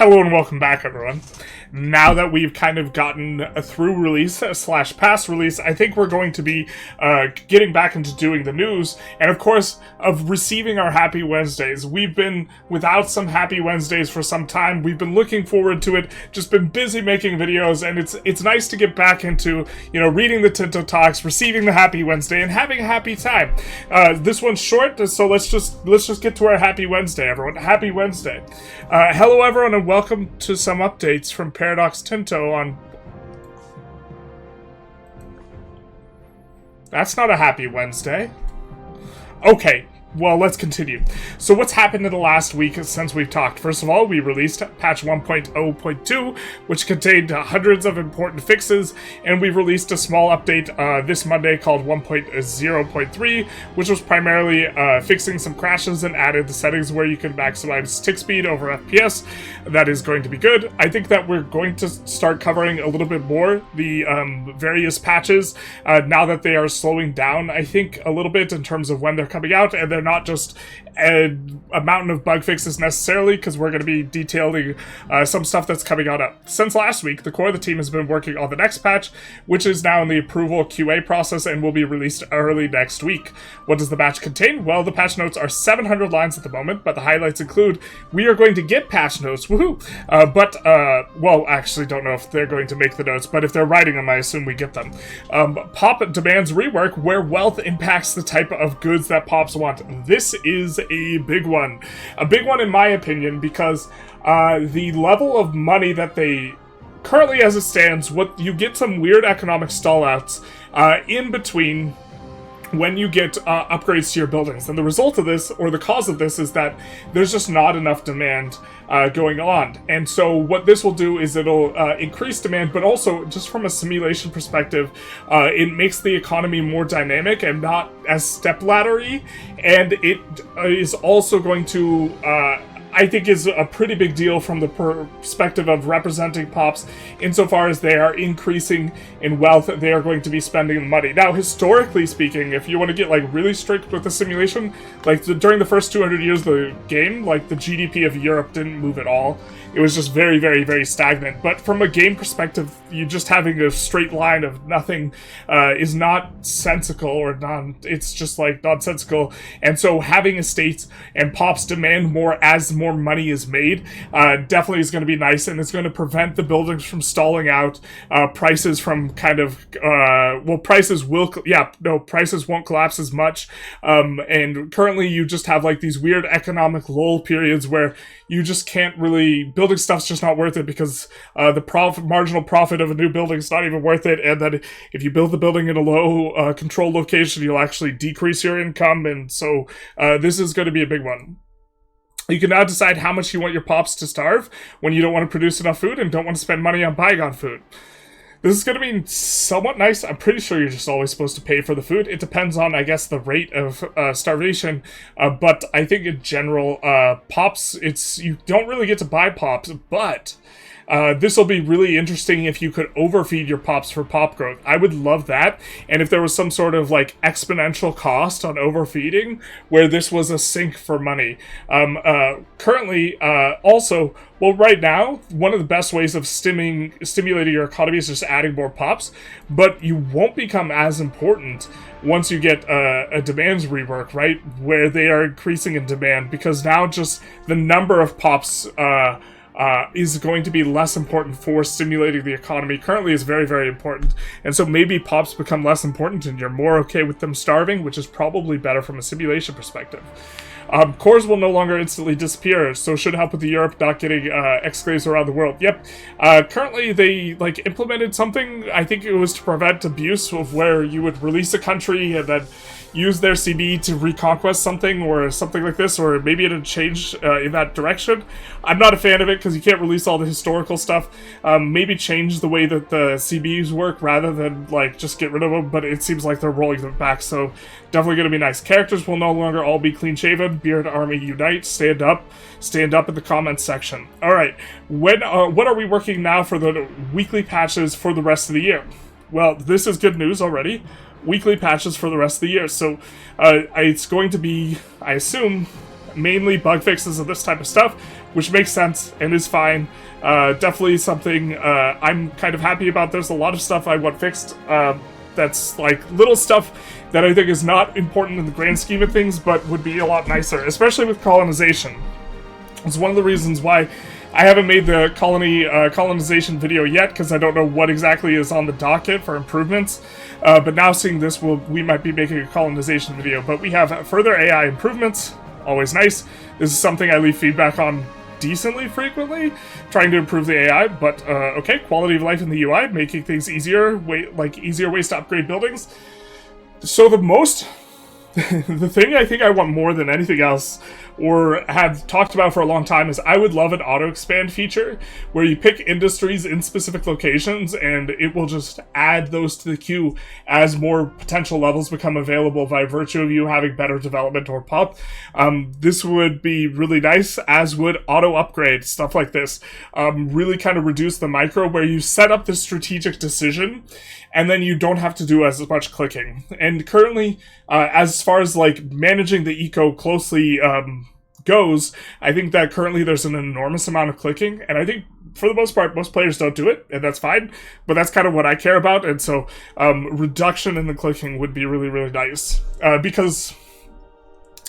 Hello and welcome back, everyone. Now that we've kind of gotten a through release slash past release, I think we're going to be getting back into doing the news, and of course, of receiving our Happy Wednesdays. We've been without some Happy Wednesdays for some time. We've been looking forward to it, just been busy making videos, and it's nice to get back into, reading the Tinto talks, receiving the Happy Wednesday, and having a happy time. This one's short, so let's just get to our Happy Wednesday, everyone. Happy Wednesday. Hello, everyone, and welcome to some updates from Paradox Tinto on... That's not a Happy Wednesday. Okay, well, let's continue. So what's happened in the last week since we've talked? First of all, we released patch 1.0.2, which contained hundreds of important fixes, and we've released a small update this Monday called 1.0.3, which was primarily fixing some crashes and added the settings where you can maximize tick speed over FPS. That is going to be good. I think that we're going to start covering a little bit more the various patches now that they are slowing down, I think, a little bit in terms of when they're coming out, and they're not just a mountain of bug fixes necessarily, because we're going to be detailing some stuff that's coming out. Since last week, the core of the team has been working on the next patch, which is now in the approval QA process and will be released early next week. What does the patch contain? Well, the patch notes are 700 lines at the moment, but the highlights include, we are going to get patch notes, woohoo! Well, actually don't know if they're going to make the notes, but if they're writing them, I assume we get them. Pop demands rework, where wealth impacts the type of goods that Pops want. This is a big one. A big one in my opinion, because the level of money that they currently, as it stands, you get some weird economic stallouts in between when you get upgrades to your buildings. And the result of this, or the cause of this, is that there's just not enough demand going on. And so what this will do is it'll increase demand, but also, just from a simulation perspective, it makes the economy more dynamic and not as stepladdery, and it is also going to I think is a pretty big deal from the perspective of representing Pops, insofar as they are increasing in wealth, they are going to be spending money. Now, historically speaking, if you want to get really strict with the simulation, during the first 200 years of the game, the GDP of Europe didn't move at all. It was just very, very, very stagnant. But from a game perspective, you just having a straight line of nothing is not sensical, or it's just nonsensical. And so having estates and Pops demand more as more money is made definitely is going to be nice, and it's going to prevent the buildings from stalling out, prices from prices won't collapse as much, and currently you just have these weird economic lull periods where you just can't really, building stuff's just not worth it, because the marginal profit of a new building is not even worth it, and then if you build the building in a low control location, you'll actually decrease your income, and so this is going to be a big one. You can now decide how much you want your Pops to starve when you don't want to produce enough food and don't want to spend money on bygone food. This is going to be somewhat nice. I'm pretty sure you're just always supposed to pay for the food. It depends on, I guess, the rate of starvation, but I think in general, Pops, you don't really get to buy Pops, but... this will be really interesting if you could overfeed your Pops for pop growth. I would love that, and if there was some sort of exponential cost on overfeeding, where this was a sink for money. Currently, also, well, right now, one of the best ways of stimulating your economy is just adding more Pops, but you won't become as important once you get a demands rework, right, where they are increasing in demand, because now just the number of Pops is going to be less important for stimulating the economy. Currently is very, very important, and so maybe Pops become less important and you're more okay with them starving, which is probably better from a simulation perspective. Cores will no longer instantly disappear, so should help with the Europe not getting exclaves around the world. Yep. Currently, they implemented something, I think it was to prevent abuse, of where you would release a country and then use their CB to reconquest something, or something like this, or maybe it'll change in that direction. I'm not a fan of it, because you can't release all the historical stuff. Maybe change the way that the CBs work, rather than, just get rid of them, but it seems like they're rolling them back, so definitely going to be nice. Characters will no longer all be clean-shaven. Beard Army unite, stand up in the comments section. Alright, what are we working now for the weekly patches for the rest of the year? Well, this is good news already. Weekly patches for the rest of the year, so it's going to be, I assume, mainly bug fixes of this type of stuff. which makes sense and is fine. Definitely something I'm kind of happy about. There's a lot of stuff I want fixed that's like little stuff that I think is not important in the grand scheme of things, but would be a lot nicer, especially with colonization. It's one of the reasons why I haven't made the colonization video yet, because I don't know what exactly is on the docket for improvements. But now seeing this, we might be making a colonization video. But we have further AI improvements, always nice. This is something I leave feedback on decently frequently, trying to improve the AI. But okay, quality of life in the UI, making things easier, easier ways to upgrade buildings. So the thing I think I want more than anything else, or have talked about for a long time, is I would love an auto-expand feature where you pick industries in specific locations and it will just add those to the queue as more potential levels become available by virtue of you having better development or pop. This would be really nice, as would auto-upgrade, stuff like this. Really kind of reduce the micro where you set up the strategic decision and then you don't have to do as much clicking. And currently, as far as like managing the eco closely goes, I think that currently there's an enormous amount of clicking, and I think for the most part, most players don't do it, and that's fine, but that's kind of what I care about, and so reduction in the clicking would be really, really nice, because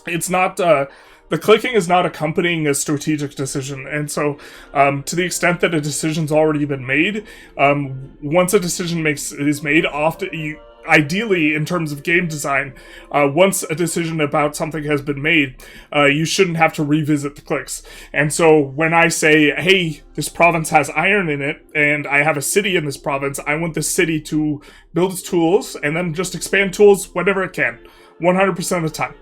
it's not... the clicking is not accompanying a strategic decision, and so to the extent that a decision's already been made, once a decision is made, often ideally, in terms of game design, once a decision about something has been made, you shouldn't have to revisit the clicks. And so when I say, hey, this province has iron in it, and I have a city in this province, I want the city to build its tools, and then just expand tools whenever it can, 100% of the time.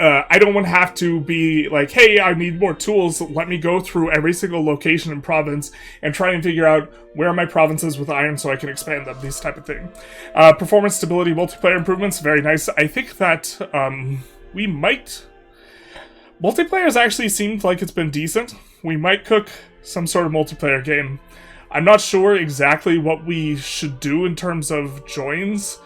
I don't want to have to be like, hey, I need more tools, let me go through every single location and province and try and figure out where are my provinces with iron so I can expand them, these type of thing. Performance, stability, multiplayer improvements, very nice. I think that we might... Multiplayer's actually seemed like it's been decent. We might cook some sort of multiplayer game. I'm not sure exactly what we should do in terms of joins.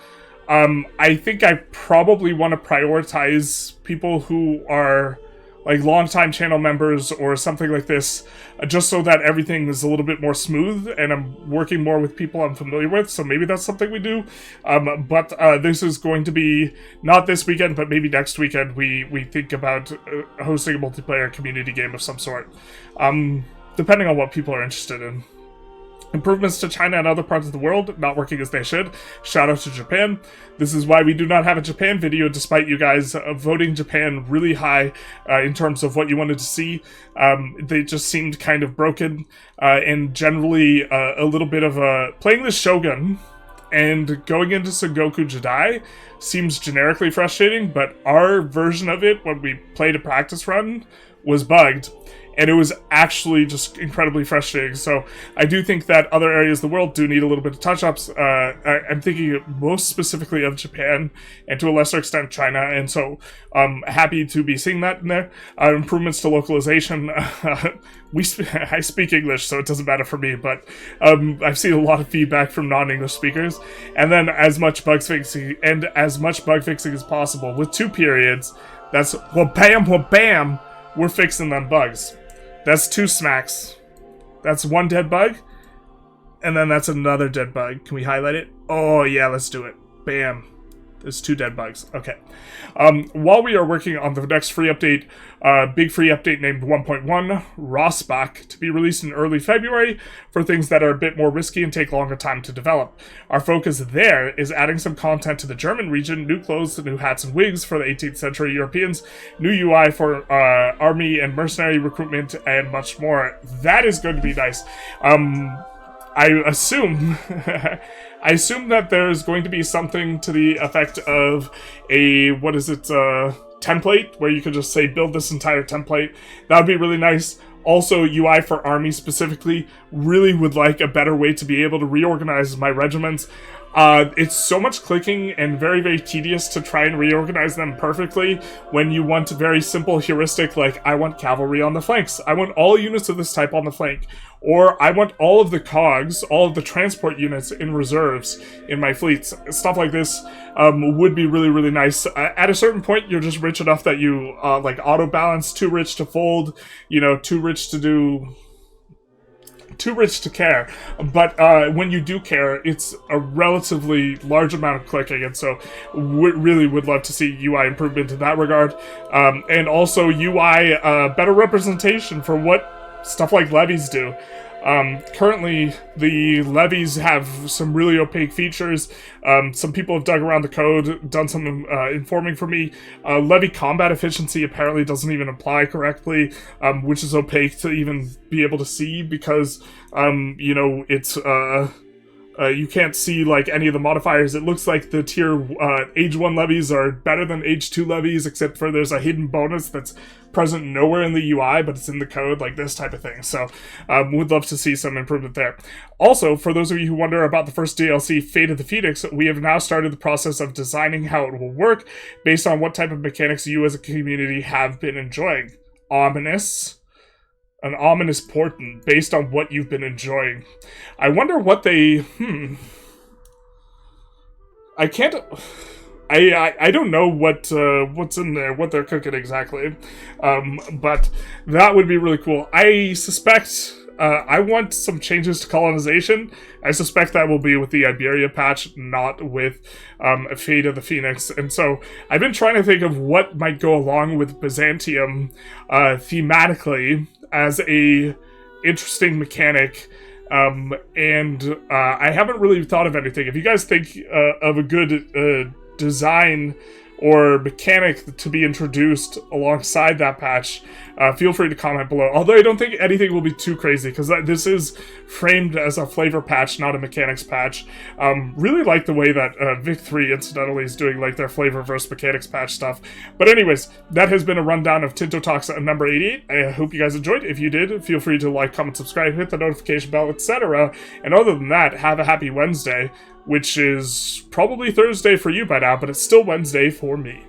I think I probably want to prioritize people who are like longtime channel members or something like this, just so that everything is a little bit more smooth and I'm working more with people I'm familiar with, so maybe that's something we do. But this is going to be, not this weekend, but maybe next weekend, we think about hosting a multiplayer community game of some sort, depending on what people are interested in. Improvements to China and other parts of the world, not working as they should. Shout out to Japan. This is why we do not have a Japan video, despite you guys voting Japan really high in terms of what you wanted to see. They just seemed kind of broken, and generally a little bit of a... Playing the Shogun and going into Sengoku Jidai seems generically frustrating, but our version of it, when we played a practice run, was bugged. And it was actually just incredibly frustrating. So I do think that other areas of the world do need a little bit of touch-ups. I'm thinking most specifically of Japan, and to a lesser extent China. And so I'm happy to be seeing that in there. Improvements to localization. I speak English, so it doesn't matter for me. But I've seen a lot of feedback from non-English speakers. And then as much bug fixing as possible with 2 periods. That's wha-bam, we're fixing them bugs. That's 2 smacks. That's 1 dead bug. And then that's another dead bug. Can we highlight it? Oh, yeah, let's do it. Bam. There's 2 dead bugs. Okay. While we are working on the next free update, big free update named 1.1, Rossbach, to be released in early February for things that are a bit more risky and take longer time to develop. Our focus there is adding some content to the German region, new clothes, new hats and wigs for the 18th century Europeans, new UI for army and mercenary recruitment, and much more. That is going to be nice. I assume... I assume that there's going to be something to the effect of a, template, where you could just say, build this entire template. That would be really nice. Also, UI for Army specifically, really would like a better way to be able to reorganize my regiments. It's so much clicking and very, very tedious to try and reorganize them perfectly when you want a very simple heuristic like, I want cavalry on the flanks. I want all units of this type on the flank. Or I want all of the cogs, all of the transport units in reserves in my fleets. Stuff like this would be really, really nice. At a certain point, you're just rich enough that you, like, auto-balance, too rich to fold, you know, too rich to do... too rich to care, but when you do care, it's a relatively large amount of clicking, and so really would love to see UI improvement in that regard, and also UI better representation for what stuff like levies do. Currently, the levies have some really opaque features. Some people have dug around the code, done some informing for me. Levy combat efficiency apparently doesn't even apply correctly, which is opaque to even be able to see because, you know, it's... you can't see, like, any of the modifiers. It looks like the tier Age 1 levies are better than Age 2 levies, except for there's a hidden bonus that's present nowhere in the UI, but it's in the code, like this type of thing. So, would love to see some improvement there. Also, for those of you who wonder about the first DLC, Fate of the Phoenix, we have now started the process of designing how it will work based on what type of mechanics you as a community have been enjoying. Ominous. An ominous portent based on what you've been enjoying. I wonder what they... I can't... I don't know what's in there, what they're cooking exactly. But that would be really cool. I suspect... I want some changes to colonization. I suspect that will be with the Iberia patch, not with Fate of the Phoenix. And so I've been trying to think of what might go along with Byzantium thematically as a interesting mechanic. And I haven't really thought of anything. If you guys think of a good design or mechanic to be introduced alongside that patch, feel free to comment below. Although I don't think anything will be too crazy, because this is framed as a flavor patch, not a mechanics patch. Really like the way that Vic 3, incidentally, is doing like their flavor versus mechanics patch stuff. But anyways, that has been a rundown of Tinto Talks number 88. I hope you guys enjoyed. If you did, feel free to like, comment, subscribe, hit the notification bell, etc. And other than that, have a happy Wednesday, which is probably Thursday for you by now, but it's still Wednesday for me.